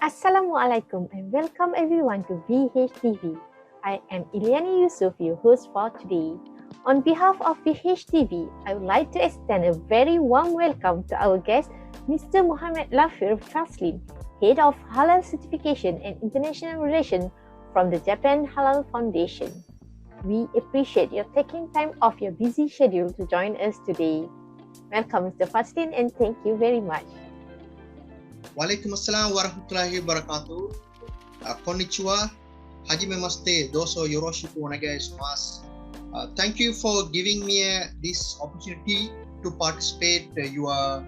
Assalamualaikum and welcome everyone to VHTV. I am Ilyani Yusuf, your host for today. On behalf of VHTV, I would like to extend a very warm welcome to our guest, Mr. Mohamed Lafir Faslin, Head of Halal Certification and International Relations from the Japan Halal Foundation. We appreciate your taking time off your busy schedule to join us today. Welcome, Mr. Faslin, and thank you very much. Waalaikumsalam warahmatullahi wabarakatuh. Konnichiwa. Hajime maste. Doso yoroshiku onegai shimasu. Thank you for giving me this opportunity to participate your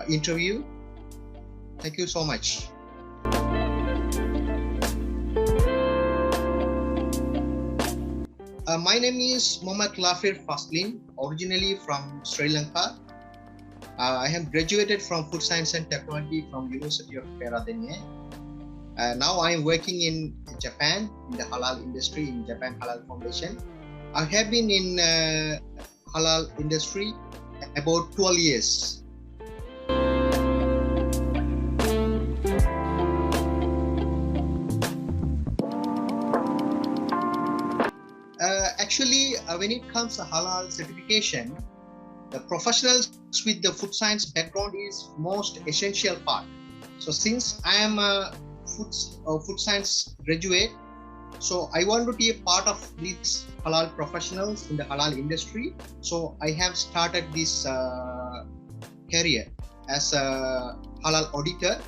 interview. Thank you so much. My name is Mohamed Lafir Faslin, originally from Sri Lanka. I have graduated from Food Science and Technology from University of Peradeniya. Now I am working in Japan in the halal industry in Japan Halal Foundation. I have been in halal industry about 12 years. Actually, when it comes to halal certification, the professionals with the food science background is most essential part. So since I am a food science graduate, so I want to be a part of these halal professionals in the halal industry. So I have started this career as a halal auditor.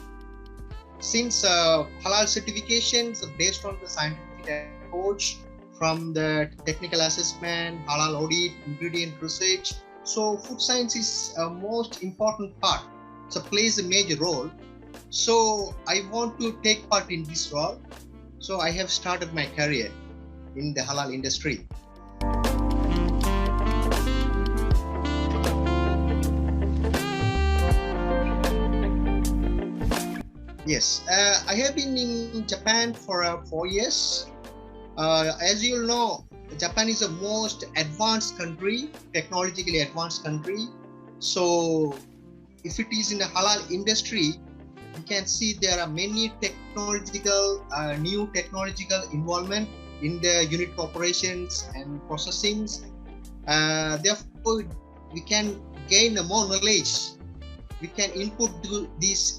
Since halal certifications are based on the scientific approach from the technical assessment, halal audit, ingredient research, so food science is a most important part, so plays a major role. So I want to take part in this role. So I have started my career in the halal industry. Yes, I have been in Japan for 4 years. As you know, Japan is the most advanced country, technologically advanced country. So if it is in the halal industry, you can see there are many new technological involvement in the unit operations and processings. Therefore, we can gain more knowledge. We can input this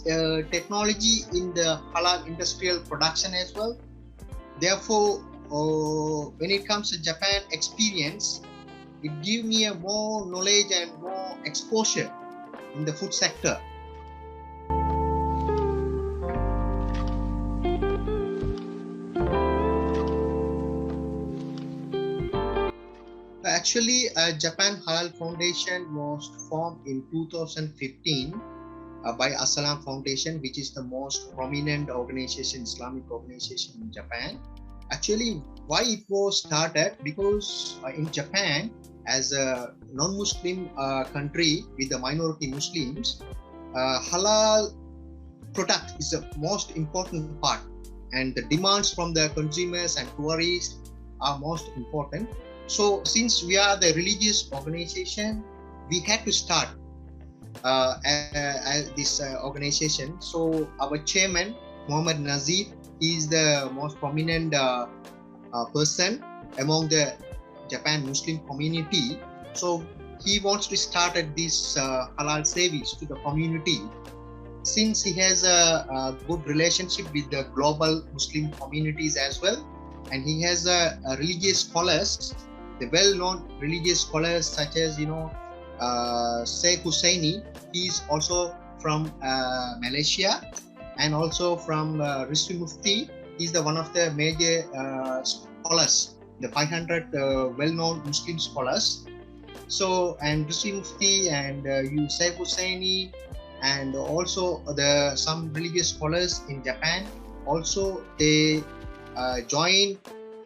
technology in the halal industrial production as well. Therefore, when it comes to Japan experience, it gives me a more knowledge and more exposure in the food sector. Actually, Japan Halal Foundation was formed in 2015 by Assalam Foundation, which is the most prominent organization, Islamic organization in Japan. Actually, why it was started? Because in Japan, as a non-Muslim country with the minority Muslims, halal product is the most important part, and the demands from the consumers and tourists are most important. So since we are the religious organization, we had to start this organization. So our chairman, Muhammad Nazir, is the most prominent person among the Japan Muslim community. So he wants to start this halal service to the community. Since he has a good relationship with the global Muslim communities as well, and he has religious scholars, the well-known religious scholars such as Sheikh Husseini. He is also from Malaysia, and also from Rizvi Mufti. He's one of the major scholars, the 500 well-known Muslim scholars. So, and Rizvi Mufti and Sheikh Husseini, and also some religious scholars in Japan, also they join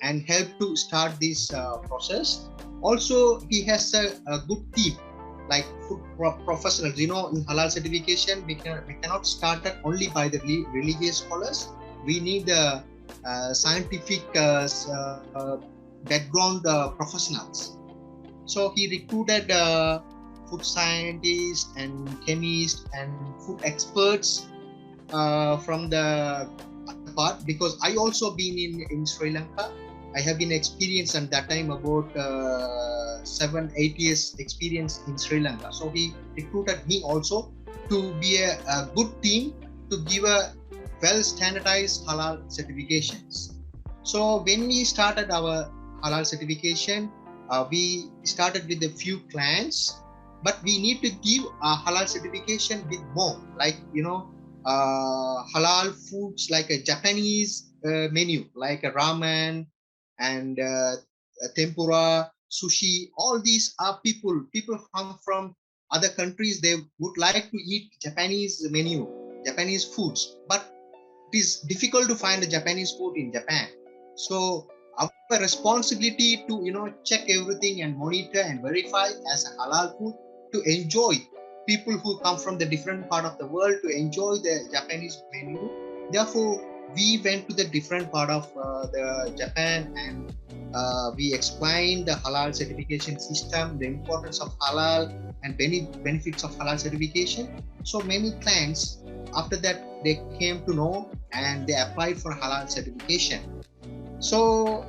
and help to start this process. Also, he has a good team, like food professionals. In halal certification, we cannot start it only by the religious scholars. We need the scientific background professionals. So he recruited food scientists and chemists and food experts from the part, because I also been in Sri Lanka. I have been experienced at that time about 7-8 years experience in Sri Lanka. So he recruited me also to be a good team to give a well standardized halal certifications. So when we started our halal certification, we started with a few clans, but we need to give a halal certification with more, like halal foods like a Japanese menu, like a ramen and tempura, sushi. All these are people come from other countries. They would like to eat Japanese menu, Japanese foods, but it is difficult to find a Japanese food in Japan. So our responsibility to check everything and monitor and verify as a halal food to enjoy, people who come from the different part of the world to enjoy the Japanese menu. Therefore, we went to the different part of the Japan, and we explained the halal certification system, the importance of halal and benefits of halal certification. So many clients after that they came to know and they applied for halal certification. So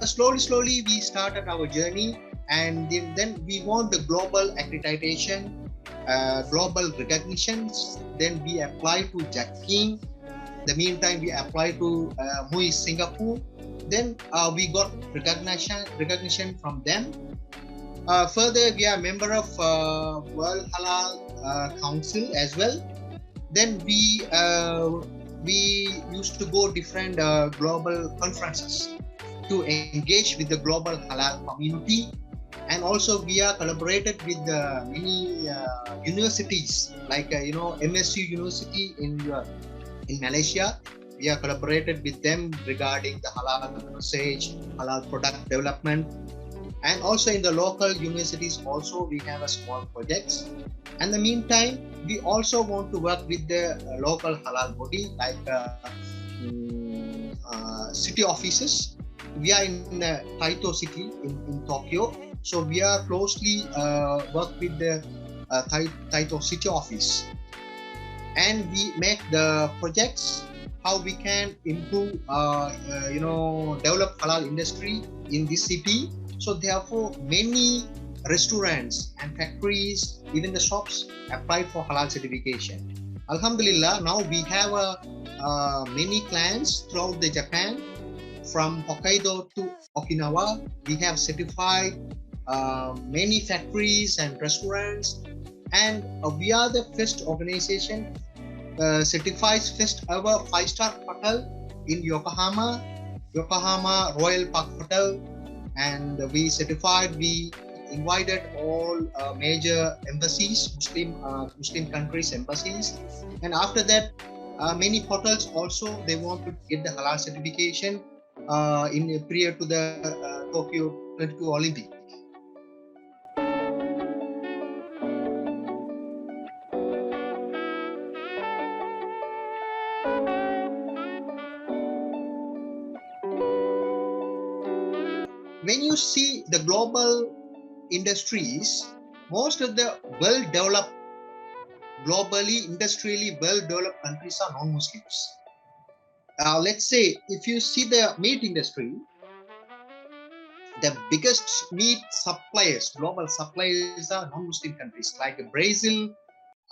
slowly we started our journey, and then we want the global accreditation, global recognitions. Then we applied to Jaking. The meantime we applied to MUI Singapore. Then we got recognition from them. Further, we are member of World Halal Council as well. Then we used to go different global conferences to engage with the global halal community, and also we are collaborated with many universities like MSU University in Malaysia. We are collaborated with them regarding the halal research, halal product development, and also in the local universities also we have a small projects. In the meantime, we also want to work with the local halal body like city offices. We are in Taito city in Tokyo, so we are closely work with the Taito city office, and we make the projects how we can improve develop halal industry in this city. So therefore many restaurants and factories, even the shops, applied for halal certification. Alhamdulillah, now we have many clients throughout the Japan, from Hokkaido to Okinawa. We have certified many factories and restaurants, and we are the first organization certifies first ever 5-star hotel in Yokohama Royal Park Hotel, and we certified. We invited all major embassies, Muslim countries embassies, and after that many hotels also they want to get the halal certification in prior to the Tokyo 22 Olympic. When you see the global industries, most of the well-developed, globally, industrially well-developed countries are non-Muslims. Let's say if you see the meat industry, the biggest meat suppliers, global suppliers are non-Muslim countries like Brazil,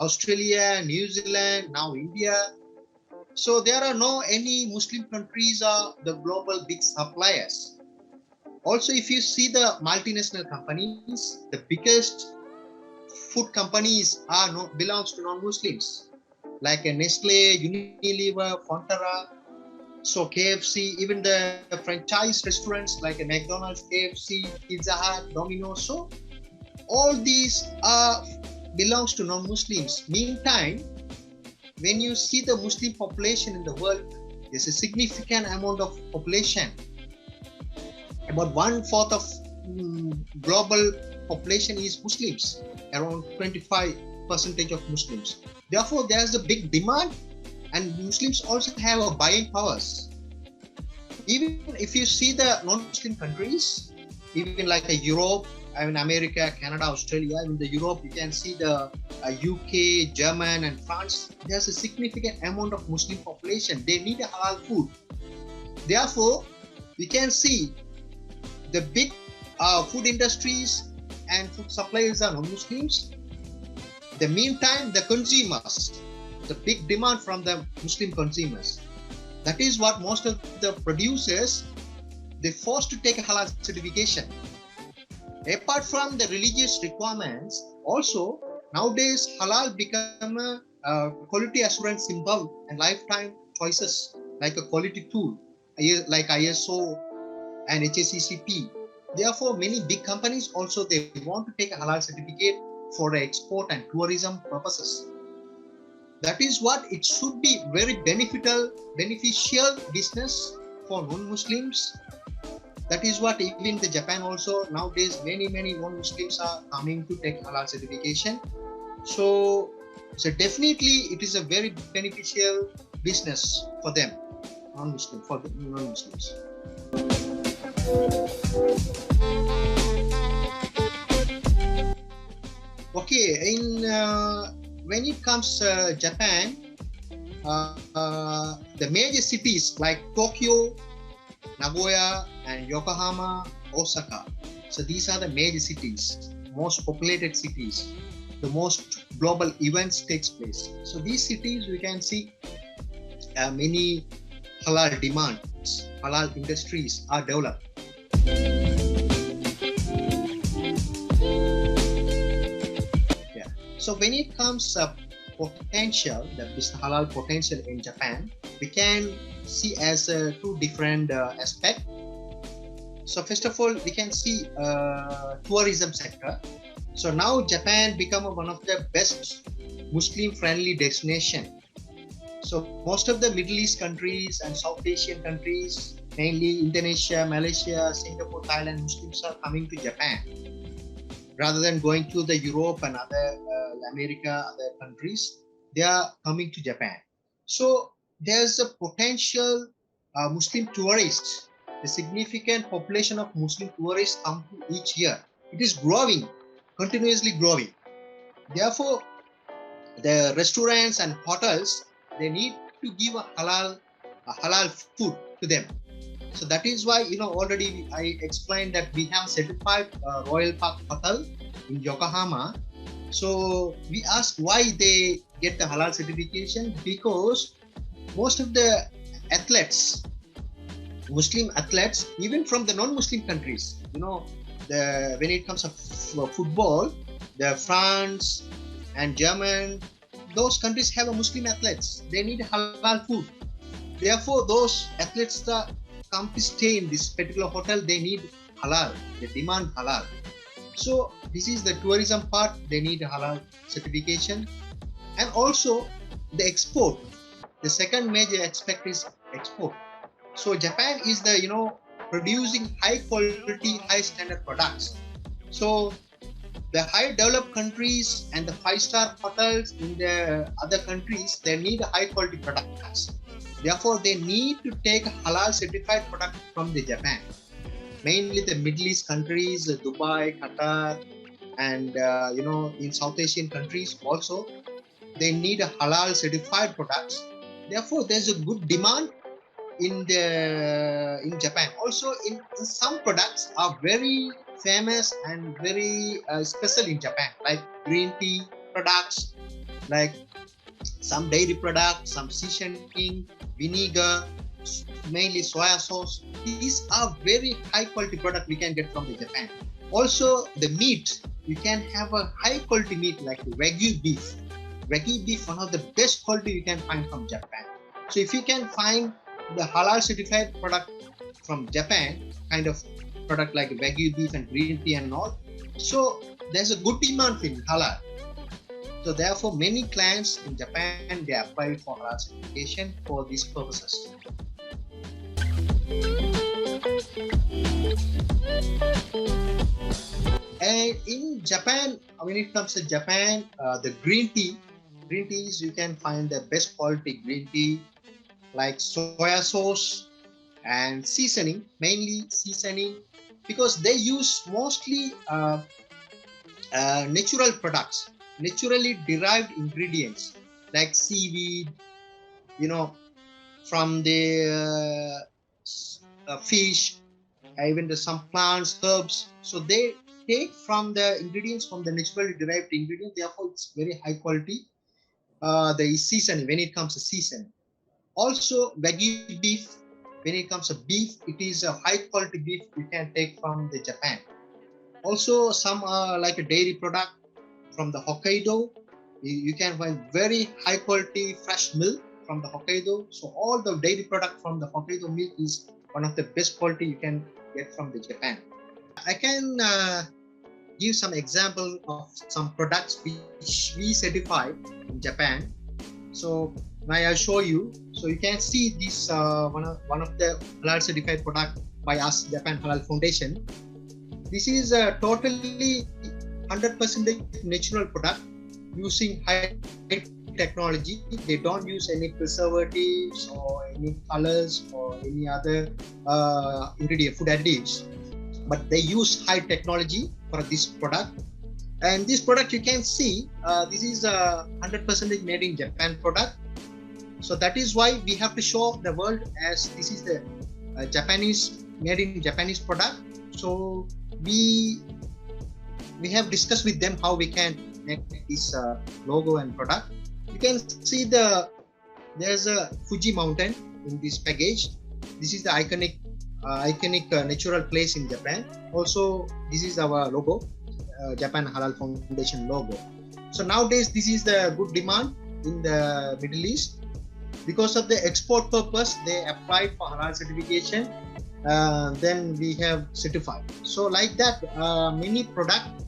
Australia, New Zealand, now India. So there are no any Muslim countries are the global big suppliers. Also, if you see the multinational companies, the biggest food companies are belongs to non-Muslims, like a Nestle, Unilever, Fonterra. So KFC, even the franchise restaurants like a McDonald's, KFC, Pizza Hut, Domino's. So all these belongs to non-Muslims. Meantime, when you see the Muslim population in the world, there's a significant amount of population. About 1/4 of global population is Muslims, around 25% of Muslims. Therefore, there's a big demand, and Muslims also have a buying powers. Even if you see the non-Muslim countries, even like Europe America, Canada, Australia, in the Europe, you can see the UK, German, and France. There's a significant amount of Muslim population. They need halal food. Therefore, we can see the big food industries and food suppliers are non-Muslims. The meantime, the consumers, the big demand from the Muslim consumers. That is what most of the producers, they forced to take a halal certification. Apart from the religious requirements, also nowadays halal become a quality assurance symbol and lifetime choices like a quality tool, like ISO and HACCP. Therefore, many big companies also they want to take a halal certificate for export and tourism purposes. That is what it should be very beneficial business for non-Muslims. That is what even the Japan also nowadays many non-Muslims are coming to take halal certification. So definitely it is a very beneficial business for them, for the non-Muslims. Okay, when it comes to Japan, the major cities like Tokyo, Nagoya, and Yokohama, Osaka. So these are the major cities, most populated cities. The most global events takes place. So these cities we can see many halal demands, halal industries are developed. Yeah. So when it comes to potential, the business halal potential in Japan, we can see as two different aspects. So first of all, we can see tourism sector. So now Japan become one of the best Muslim-friendly destination. So most of the Middle East countries and South Asian countries, mainly Indonesia, Malaysia, Singapore, Thailand, Muslims are coming to Japan rather than going to the Europe and other America, other countries. They are coming to Japan. So there's a potential Muslim tourists. A significant population of Muslim tourists come to each year. It is growing, continuously growing. Therefore, the restaurants and hotels, they need to give a halal food to them. So that is why, already I explained that we have certified Royal Park Hotel in Yokohama. So we asked why they get the halal certification, because most of the athletes, Muslim athletes, even from the non-Muslim countries, when it comes to football, the France and German, those countries have a Muslim athletes. They need halal food. Therefore, those athletes that come to stay in this particular hotel, they need halal. They demand halal. So this is the tourism part. They need a halal certification, and also the export. The second major aspect is export. So Japan is the producing high quality, high standard products. So the high developed countries and the 5-star hotels in the other countries, they need high quality products. Therefore, they need to take halal certified product from the Japan. Mainly the Middle East countries, Dubai, Qatar, and in South Asian countries also, they need a halal certified products. Therefore, there's a good demand in Japan. Also, in some products are very famous and very special in Japan, like green tea products, like some dairy products, some seasoning, vinegar, mainly soya sauce. These are very high quality product we can get from the Japan. Also, the meat, you can have a high quality meat like the Wagyu beef. Wagyu beef, one of the best quality you can find from Japan. So if you can find the halal certified product from Japan, kind of product like Wagyu beef and green tea and all, so there's a good demand in halal. So therefore, many clients in Japan, they apply for halal certification for these purposes. And in Japan, when it comes to Japan, the green teas, you can find the best quality green tea like soya sauce and seasoning, mainly seasoning because they use mostly natural products, naturally derived ingredients like seaweed, you know, from the fish, even some plants, herbs. So they take from the ingredients from the naturally derived ingredient. Therefore, it's very high quality. The season, when it comes to season. Also, veggie beef. When it comes to beef, it is a high quality beef you can take from the Japan. Also, some like a dairy product from the Hokkaido. You can find very high quality fresh milk from the Hokkaido. So all the dairy product from the Hokkaido milk is one of the best quality you can get from the Japan. I can give some example of some products which we certified in Japan. So now I'll show you. So you can see this one of the halal certified product by us, Japan Halal Foundation. This is a totally 100% natural product using high technology. They don't use any preservatives or any colors or any other ingredient, food additives, but they use high technology for this product. And this product you can see, this is a 100% made in Japan product. So that is why we have to show the world as this is the Japanese made in Japanese product. So we have discussed with them how we can make this logo and product. You can see there's a Fuji mountain in this package. This is the iconic natural place in Japan. Also, this is our logo, Japan Halal Foundation logo. So nowadays, this is the good demand in the Middle East. Because of the export purpose, they applied for halal certification. Then we have certified. So like that, many product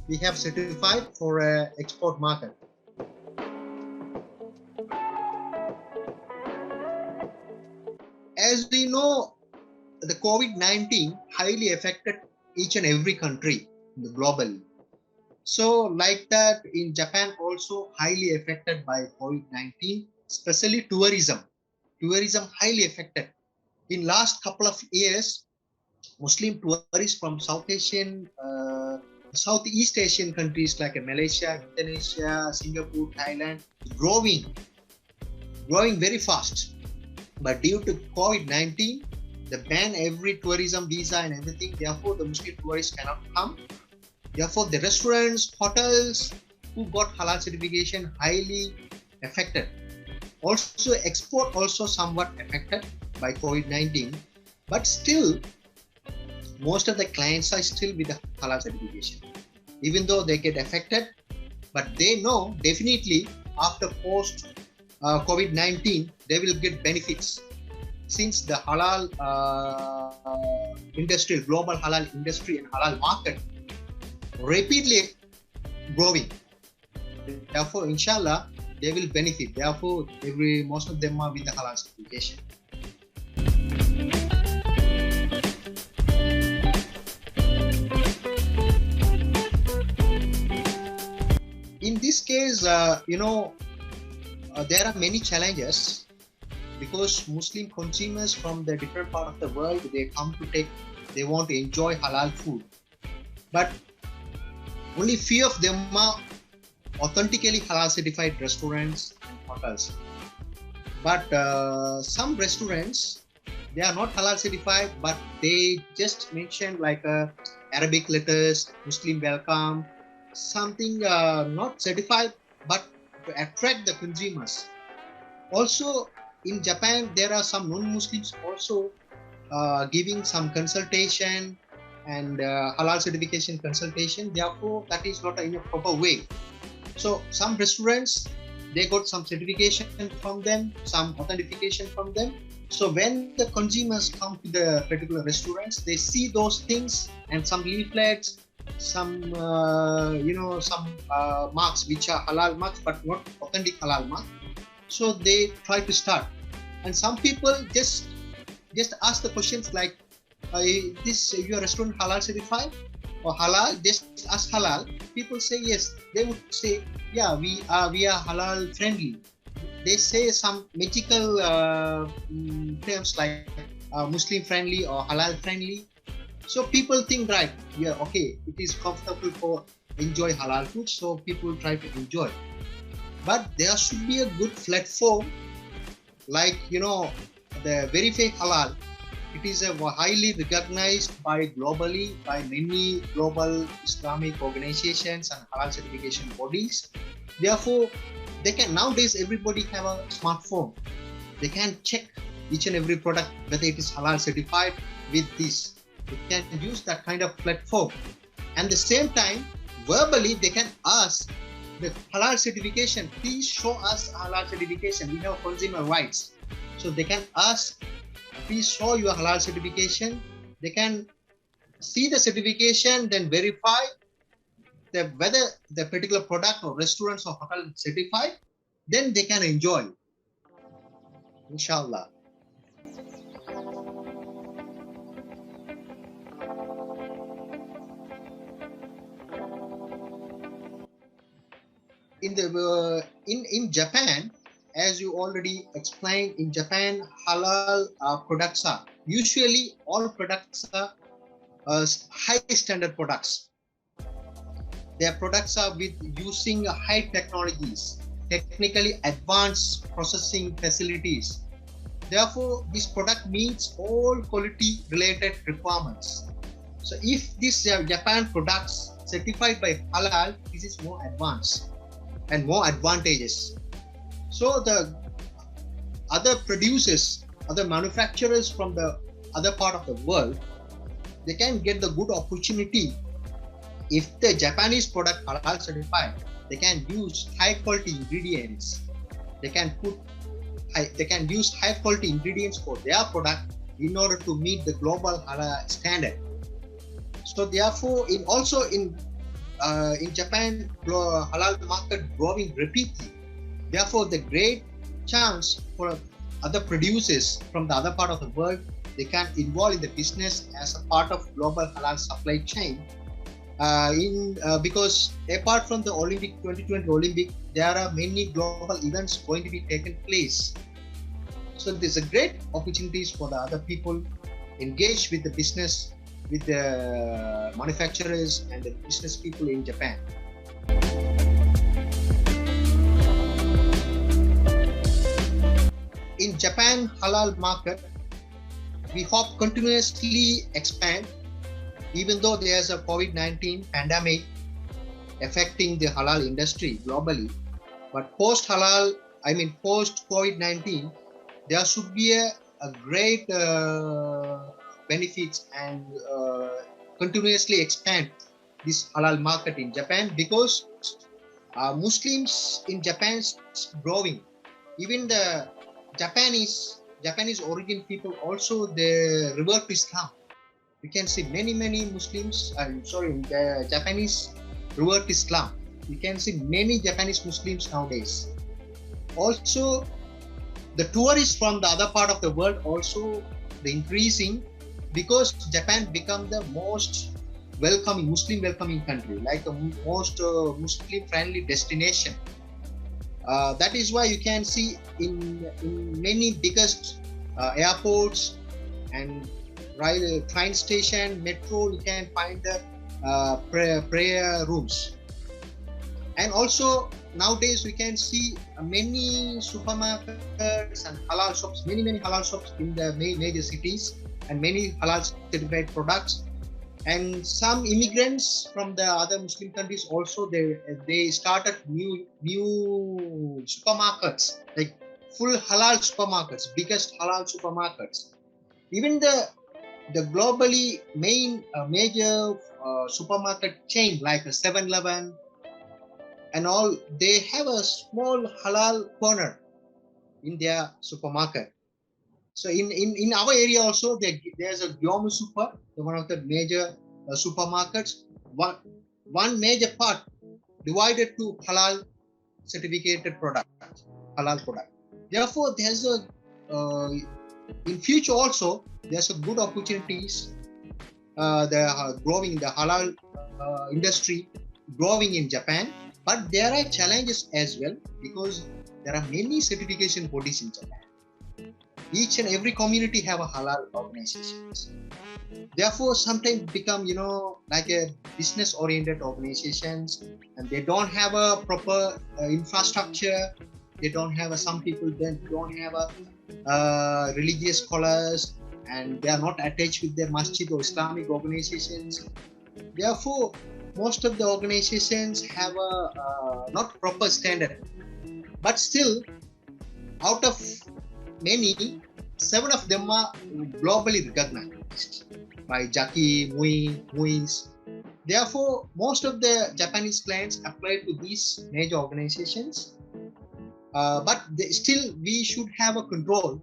we have certified for export market. As we know, the COVID-19 highly affected each and every country globally. So like that, in Japan also highly affected by COVID-19, especially tourism. Tourism highly affected. In last couple of years, Muslim tourists from Southeast Asian countries like Malaysia, Indonesia, Singapore, Thailand, growing very fast. But due to COVID-19, they ban every tourism visa and everything. Therefore, the Muslim tourists cannot come. Therefore, the restaurants, hotels who got halal certification highly affected. Also, export also somewhat affected by COVID-19. But still, most of the clients are still with the halal certification. Even though they get affected, but they know definitely after post COVID-19, they will get benefits. Since the halal industry, global halal industry and halal market rapidly growing. Therefore, inshallah, they will benefit. Therefore, most of them are with the halal certification. In this case, there are many challenges because Muslim consumers from the different part of the world, they want to enjoy halal food. But only few of them are authentically halal certified restaurants and hotels. But some restaurants, they are not halal certified, but they just mention like Arabic letters, Muslim welcome, something not certified, but to attract the consumers. Also, in Japan, there are some non-Muslims also giving some consultation and halal certification consultation. Therefore, that is not in a proper way. So some restaurants, they got some certification from them, some authentication from them. So when the consumers come to the particular restaurants, they see those things and some leaflets, some marks which are halal marks but not authentic halal marks. So they try to start, and some people just ask the questions like, "Is your restaurant halal certified or halal?" Just ask halal. People say yes. They would say, "Yeah, we are halal friendly." They say some magical terms like Muslim friendly or halal friendly. So people think, right, yeah, okay, it is comfortable for enjoy halal food, so people try to enjoy. But there should be a good platform, like the Verify Halal. It is a highly recognized by globally by many global Islamic organizations and halal certification bodies. Therefore, they can nowadays everybody have a smartphone. They can check each and every product whether it is halal certified with this. They can use that kind of platform. And the same time, verbally they can ask the halal certification, please show us halal certification. We have consumer rights. So they can ask, please show your halal certification. They can see the certification, then verify whether the particular product or restaurants or hotel certified, then they can enjoy. Inshallah. In Japan, as you already explained, in Japan, halal products are usually all products are high standard products. Their products are with using high technologies, technically advanced processing facilities. Therefore, this product meets all quality related requirements. So if this Japan products certified by halal, this is more advanced and more advantageous. So the other producers, other manufacturers from the other part of the world, they can get the good opportunity. If the Japanese product halal certified, they can use high quality ingredients. They can use high quality ingredients for their product in order to meet the global halal standard. So therefore, in Japan, halal market growing rapidly. Therefore, the great chance for other producers from the other part of the world, they can involve in the business as a part of global halal supply chain. Because apart from the 2020 Olympic, there are many global events going to be taken place. So there's a great opportunities for the other people engaged with the business, with the manufacturers and the business people in Japan. In Japan halal market, we hope continuously expand, even though there's a COVID-19 pandemic affecting the halal industry globally. But post COVID-19, there should be a great benefits and continuously expand this halal market in Japan, because Muslims in Japan is growing. Even the Japanese origin people also, they revert to Islam. You can see many Muslims, the Japanese revert to Islam. You can see many Japanese Muslims nowadays. Also, the tourists from the other part of the world also the increasing, because Japan become the most Muslim welcoming country, like the most Muslim friendly destination. That is why you can see in many biggest airports and train station, metro, you can find the prayer rooms. And also nowadays we can see many supermarkets and halal shops, many halal shops in the major cities, and many halal certified products. And some immigrants from the other Muslim countries also, they started new supermarkets, like full halal supermarkets, biggest halal supermarkets. Even the globally major supermarket chain like a 7-Eleven and all, they have a small halal corner in their supermarket. So in our area also, there's a Gyomu Super, one of the major supermarkets. One major part divided to halal certificated product, halal product. Therefore, there's a in future also there's a good opportunities. Growing the halal industry growing in Japan, but there are challenges as well, because there are many certification bodies in Japan. each and every community have a halal organizations. Therefore, sometimes become, like a business oriented organizations, and they don't have a proper infrastructure. They don't have some people then don't have a religious scholars, and they are not attached with their masjid or Islamic organizations. Therefore, most of the organizations have a not proper standard. But still, out of many, 7 of them are globally recognized by Jackie, Muiz. Therefore, most of the Japanese clients apply to these major organizations. But still, we should have a control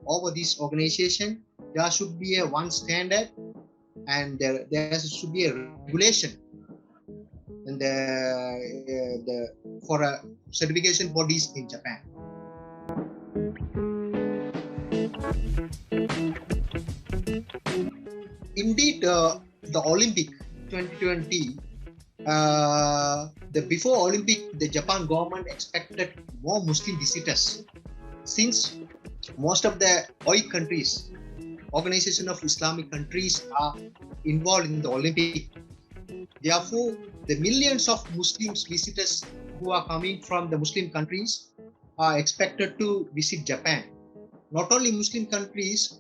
over this organization. There should be a one standard, and there should be a regulation, and for a certification bodies in Japan. Indeed, the Olympic 2020, before Olympic, the Japan government expected more Muslim visitors, since most of the OI countries, Organization of Islamic Countries, are involved in the Olympic. Therefore, the millions of Muslims visitors who are coming from the Muslim countries are expected to visit Japan. Not only Muslim countries,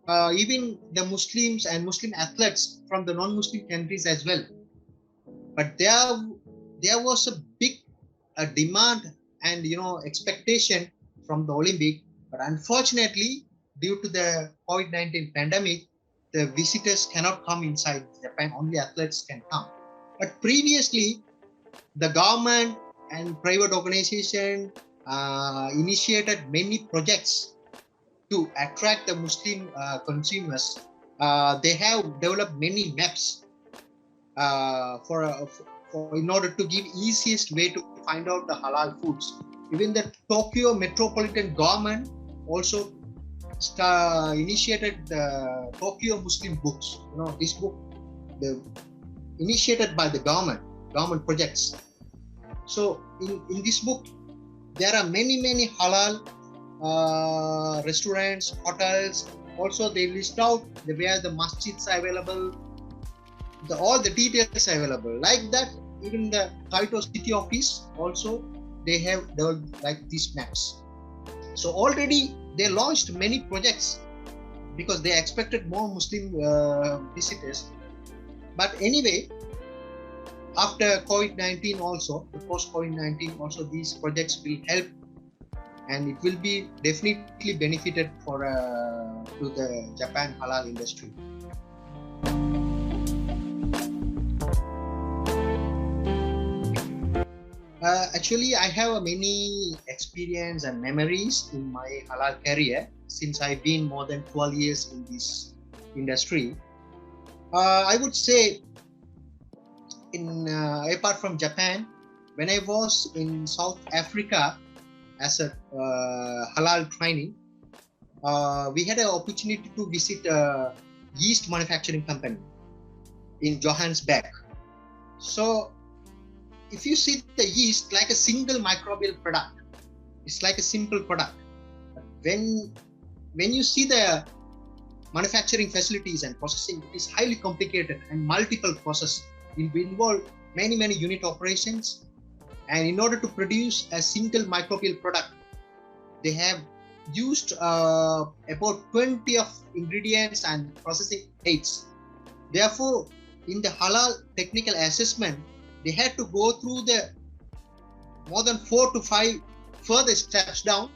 even the Muslims and Muslim athletes from the non-Muslim countries as well. But there was a big demand and expectation from the Olympic. But unfortunately, due to the COVID-19 pandemic, the visitors cannot come inside Japan. Only athletes can come. But previously, the government and private organization initiated many projects to attract the Muslim consumers. They have developed many maps in order to give easiest way to find out the halal foods. Even the Tokyo metropolitan government also initiated the Tokyo Muslim books. This book, initiated by the government projects. So in this book, there are many halal restaurants, hotels. Also, they list out where the masjids are available, all the details are available. Like that, even the Kaito city office also, they have developed like these maps. So already they launched many projects because they expected more Muslim visitors. But anyway, after COVID-19 also, post-COVID-19 also, these projects will help, and it will be definitely benefited to the Japan halal industry. Actually, I have many experience and memories in my halal career since I've been more than 12 years in this industry. I would say, apart from Japan, when I was in South Africa as a halal training, we had an opportunity to visit a yeast manufacturing company in Johannesburg. So if you see the yeast like a single microbial product, it's like a simple product. When you see the manufacturing facilities and processing, it is highly complicated and multiple processes. It will involve many unit operations, and in order to produce a single microbial product, they have used about 20 of ingredients and processing aids. Therefore, in the halal technical assessment, they had to go through the more than 4 to 5 further steps down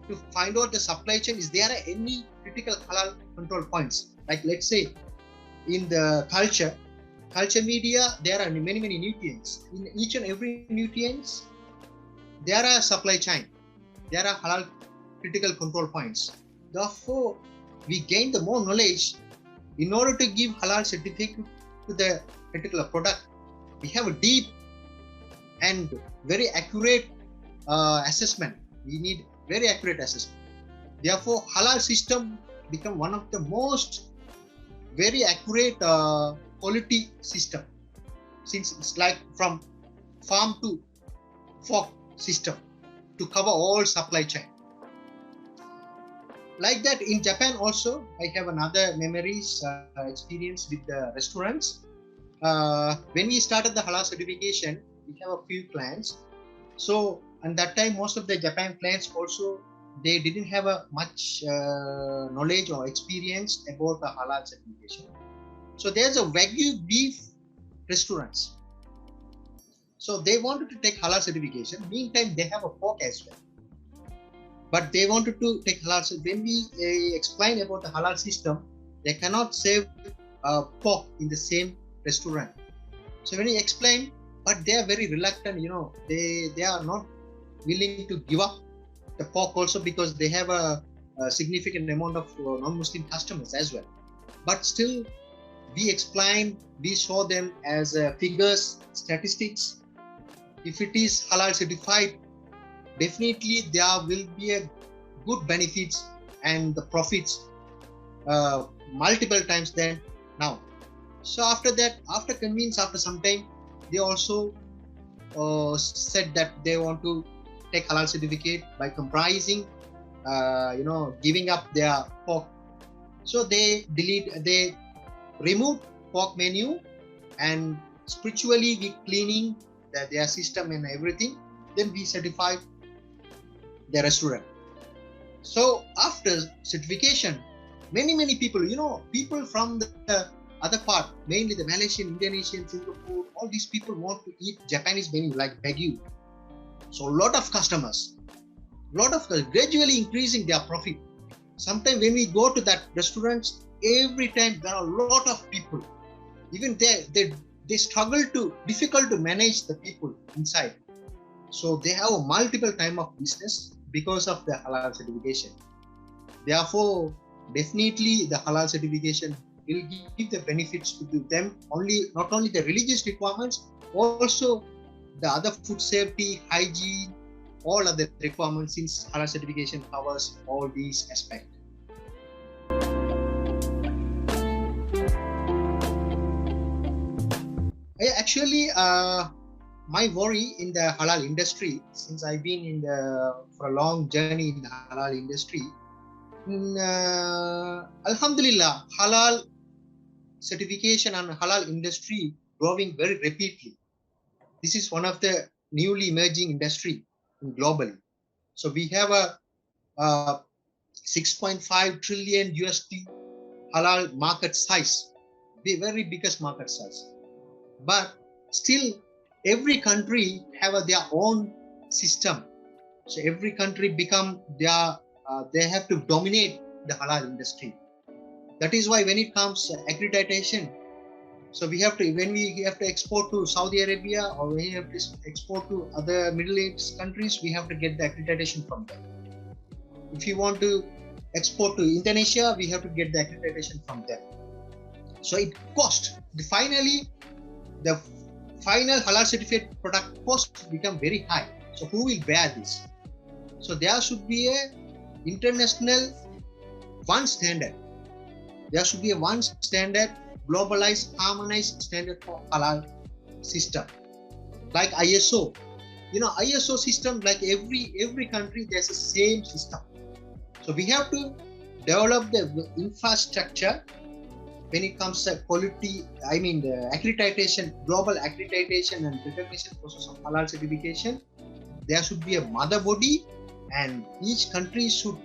to find out the supply chain. Is there any critical halal control points? Like, let's say, in the culture media, there are many nutrients. In each and every nutrients, there are supply chain. There are halal critical control points. Therefore, we gain the more knowledge in order to give halal certificate to the particular product. We have a deep and very accurate assessment. We need very accurate assessment. Therefore, halal system become one of the most very accurate quality system, since it's like from farm to fork system to cover all supply chain. like that in Japan also, I have another memories experience with the restaurants. When we started the halal certification, we have a few clients. So at that time, most of the Japan clients also, they didn't have a much knowledge or experience about the halal certification. So there's a Wagyu beef restaurants. So they wanted to take halal certification. Meantime, they have a pork as well. But they wanted to take halal. So when we explain about the halal system, they cannot serve pork in the same restaurant. So when we explain, but they are very reluctant, they are not willing to give up the pork also, because they have a significant amount of non-Muslim customers as well. But still, we explain, we show them as figures, statistics. If it is halal certified, definitely there will be a good benefits and the profits multiple times than now. So after that, after convince, after some time, they also said that they want to take halal certificate by comprising, giving up their pork. So they removed pork menu and spiritually we cleaning their system and everything. Then we certified the restaurant. So after certification, many people, people from the other part, mainly the Malaysian, Indonesian, Singapore, all these people want to eat Japanese menu like Wagyu. So a lot of customers, gradually increasing their profit. Sometimes when we go to that restaurants, every time there are a lot of people. Even they struggle difficult to manage the people inside. So they have a multiple time of business because of the halal certification. Therefore, definitely the halal certification will give the benefits to them, not only the religious requirements, also the other food safety, hygiene, all other requirements, since halal certification covers all these aspects. Actually, my worry in the halal industry, since I've been for a long journey in the halal industry, Alhamdulillah, halal certification and halal industry growing very rapidly. This is one of the newly emerging industry globally. So we have a 6.5 trillion USD halal market size, the very biggest market size. But still, every country have their own system. So every country they have to dominate the halal industry. That is why when it comes to accreditation, so when we have to export to Saudi Arabia or when we have to export to other Middle East countries, we have to get the accreditation from them. If you want to export to Indonesia, we have to get the accreditation from them. So it costs. Finally, the final halal certificate product cost become very high. So who will bear this? So there should be a international one standard. There should be a one standard, globalized, harmonized standard for halal system. Like ISO. ISO system, like every country, there's the same system. So we have to develop the infrastructure when it comes to quality, the accreditation, global accreditation and recognition process of halal certification. There should be a mother body and each country should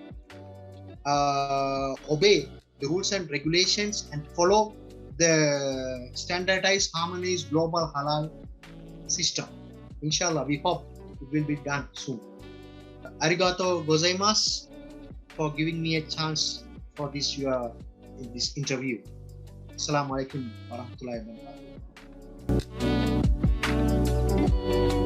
obey the rules and regulations and follow the standardized, harmonized global halal system. Inshallah, we hope it will be done soon. Arigato gozaimasu for giving me a chance for this interview. Assalamualaikum warahmatullahi wabarakatuh.